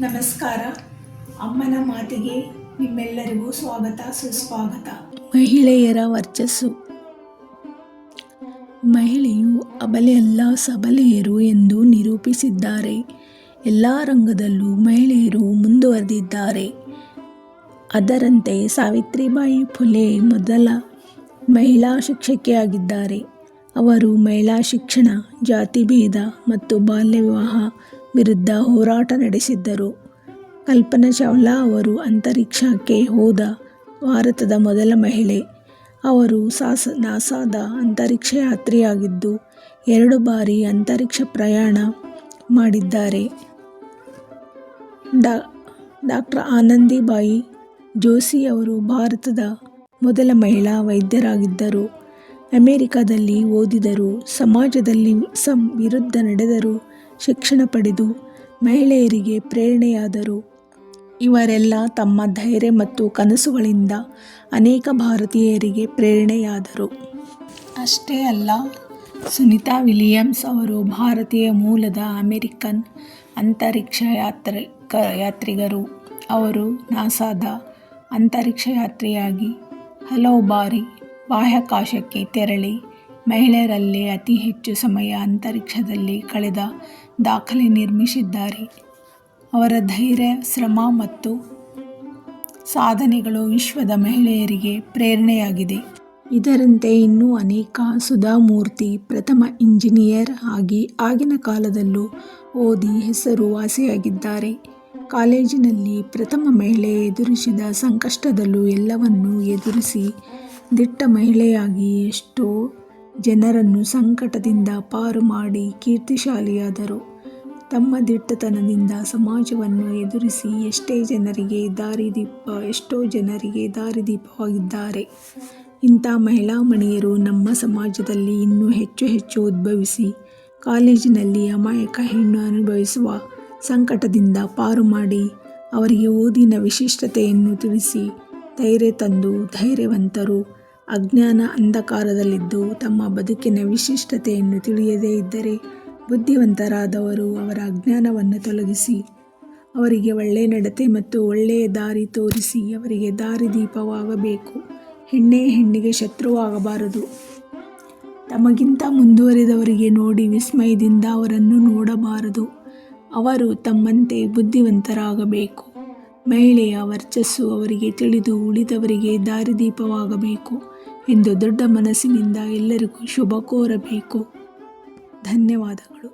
ನಮಸ್ಕಾರ. ಅಮ್ಮನ ಮಾತಿಗೆ ನಿಮ್ಮೆಲ್ಲರಿಗೂ ಸ್ವಾಗತ ಸುಸ್ವಾಗತ. ಮಹಿಳೆಯರ ವರ್ಚಸ್ಸು. ಮಹಿಳೆಯು ಅಬಲೆಯಲ್ಲ ಸಬಲೆಯರು ಎಂದು ನಿರೂಪಿಸಿದ್ದಾರೆ. ಎಲ್ಲ ರಂಗದಲ್ಲೂ ಮಹಿಳೆಯರು ಮುಂದುವರೆದಿದ್ದಾರೆ. ಅದರಂತೆ ಸಾವಿತ್ರಿಬಾಯಿ ಫುಲೆ ಮೊದಲ ಮಹಿಳಾ ಶಿಕ್ಷಕಿಯಾಗಿದ್ದಾರೆ. ಅವರು ಮಹಿಳಾ ಶಿಕ್ಷಣ, ಜಾತಿಭೇದ ಮತ್ತು ಬಾಲ್ಯ ವಿವಾಹ ವಿರುದ್ಧ ಹೋರಾಟ ನಡೆಸಿದ್ದರು. ಕಲ್ಪನಾ ಚಾವ್ಲಾ ಅವರು ಅಂತರಿಕ್ಷಕ್ಕೆ ಹೋದ ಭಾರತದ ಮೊದಲ ಮಹಿಳೆ. ಅವರು ನಾಸಾದ ಅಂತರಿಕ್ಷ ಯಾತ್ರಿಯಾಗಿದ್ದು 2 ಬಾರಿ ಅಂತರಿಕ್ಷ ಪ್ರಯಾಣ ಮಾಡಿದ್ದಾರೆ. ಡಾ. ಆನಂದಿಬಾಯಿ ಜೋಶಿ ಅವರು ಭಾರತದ ಮೊದಲ ಮಹಿಳಾ ವೈದ್ಯರಾಗಿದ್ದರು. ಅಮೆರಿಕದಲ್ಲಿ ಓದಿದರು. ಸಮಾಜದಲ್ಲಿ ವಿರುದ್ಧ ನಡೆದರೂ ಶಿಕ್ಷಣ ಪಡೆದು ಮಹಿಳೆಯರಿಗೆ ಪ್ರೇರಣೆಯಾದರು. ಇವರೆಲ್ಲ ತಮ್ಮ ಧೈರ್ಯ ಮತ್ತು ಕನಸುಗಳಿಂದ ಅನೇಕ ಭಾರತೀಯರಿಗೆ ಪ್ರೇರಣೆಯಾದರು. ಅಷ್ಟೇ ಅಲ್ಲ, ಸುನೀತಾ ವಿಲಿಯಮ್ಸ್ ಅವರು ಭಾರತೀಯ ಮೂಲದ ಅಮೆರಿಕನ್ ಅಂತರಿಕ್ಷ ಯಾತ್ರಿಗರು. ಅವರು ನಾಸಾದ ಅಂತರಿಕ್ಷ ಯಾತ್ರಿಯಾಗಿ ಹಲವು ಬಾರಿ ಬಾಹ್ಯಾಕಾಶಕ್ಕೆ ತೆರಳಿ ಮಹಿಳೆಯರಲ್ಲೇ ಅತಿ ಹೆಚ್ಚು ಸಮಯ ಅಂತರಿಕ್ಷದಲ್ಲಿ ಕಳೆದ ದಾಖಲೆ ನಿರ್ಮಿಸಿದ್ದಾರೆ. ಅವರ ಧೈರ್ಯ, ಶ್ರಮ ಮತ್ತು ಸಾಧನೆಗಳು ವಿಶ್ವದ ಮಹಿಳೆಯರಿಗೆ ಪ್ರೇರಣೆಯಾಗಿದೆ. ಇದರಂತೆ ಇನ್ನೂ ಅನೇಕ. ಸುಧಾ ಮೂರ್ತಿ ಪ್ರಥಮ ಇಂಜಿನಿಯರ್ ಆಗಿ ಆಗಿನ ಕಾಲದಲ್ಲೂ ಓದಿ ಹೆಸರುವಾಸಿಯಾಗಿದ್ದಾರೆ. ಕಾಲೇಜಿನಲ್ಲಿ ಪ್ರಥಮ ಮಹಿಳೆ. ಎದುರಿಸಿದ ಸಂಕಷ್ಟದಲ್ಲೂ ಎಲ್ಲವನ್ನೂ ಎದುರಿಸಿ ದಿಟ್ಟ ಮಹಿಳೆಯಾಗಿ ಎಷ್ಟೋ ಜನರನ್ನು ಸಂಕಟದಿಂದ ಪಾರು ಮಾಡಿ ಕೀರ್ತಿಶಾಲಿಯಾದರು. ತಮ್ಮ ದಿಟ್ಟತನದಿಂದ ಸಮಾಜವನ್ನು ಎದುರಿಸಿ ಎಷ್ಟೋ ಜನರಿಗೆ ದಾರಿದೀಪವಾಗಿದ್ದಾರೆ. ಇಂಥ ಮಹಿಳಾಮಣಿಯರು ನಮ್ಮ ಸಮಾಜದಲ್ಲಿ ಇನ್ನೂ ಹೆಚ್ಚು ಹೆಚ್ಚು ಉದ್ಭವಿಸಿ ಕಾಲೇಜಿನಲ್ಲಿ ಅಮಾಯಕ ಹೆಣ್ಣು ಅನುಭವಿಸುವ ಸಂಕಟದಿಂದ ಪಾರು ಮಾಡಿ ಅವರಿಗೆ ಓದಿನ ವಿಶಿಷ್ಟತೆಯನ್ನು ತಿಳಿಸಿ ಧೈರ್ಯ ತಂದು ಧೈರ್ಯವಂತರು ಅಜ್ಞಾನ ಅಂಧಕಾರದಲ್ಲಿದ್ದು ತಮ್ಮ ಬದುಕಿನ ವಿಶಿಷ್ಟತೆಯನ್ನು ತಿಳಿಯದೇ ಇದ್ದರೆ ಬುದ್ಧಿವಂತರಾದವರು ಅವರ ಅಜ್ಞಾನವನ್ನು ತೊಲಗಿಸಿ ಅವರಿಗೆ ಒಳ್ಳೆಯ ನಡತೆ ಮತ್ತು ಒಳ್ಳೆಯ ದಾರಿ ತೋರಿಸಿ ಅವರಿಗೆ ದಾರಿದೀಪವಾಗಬೇಕು. ಹೆಣ್ಣೇ ಹೆಣ್ಣಿಗೆ ಶತ್ರುವಾಗಬಾರದು. ತಮಗಿಂತ ಮುಂದುವರಿದವರಿಗೆ ನೋಡಿ ವಿಸ್ಮಯದಿಂದ ಅವರನ್ನು ನೋಡಬಾರದು. ಅವರು ತಮ್ಮಂತೆ ಬುದ್ಧಿವಂತರಾಗಬೇಕು. ಮಹಿಳೆಯ ವರ್ಚಸ್ಸು ಅವರಿಗೆ ತಿಳಿದು ಉಳಿದವರಿಗೆ ದಾರಿದೀಪವಾಗಬೇಕು ಎಂದು ದೊಡ್ಡ ಮನಸ್ಸಿನಿಂದ ಎಲ್ಲರಿಗೂ ಶುಭ ಕೋರಬೇಕು. ಧನ್ಯವಾದಗಳು.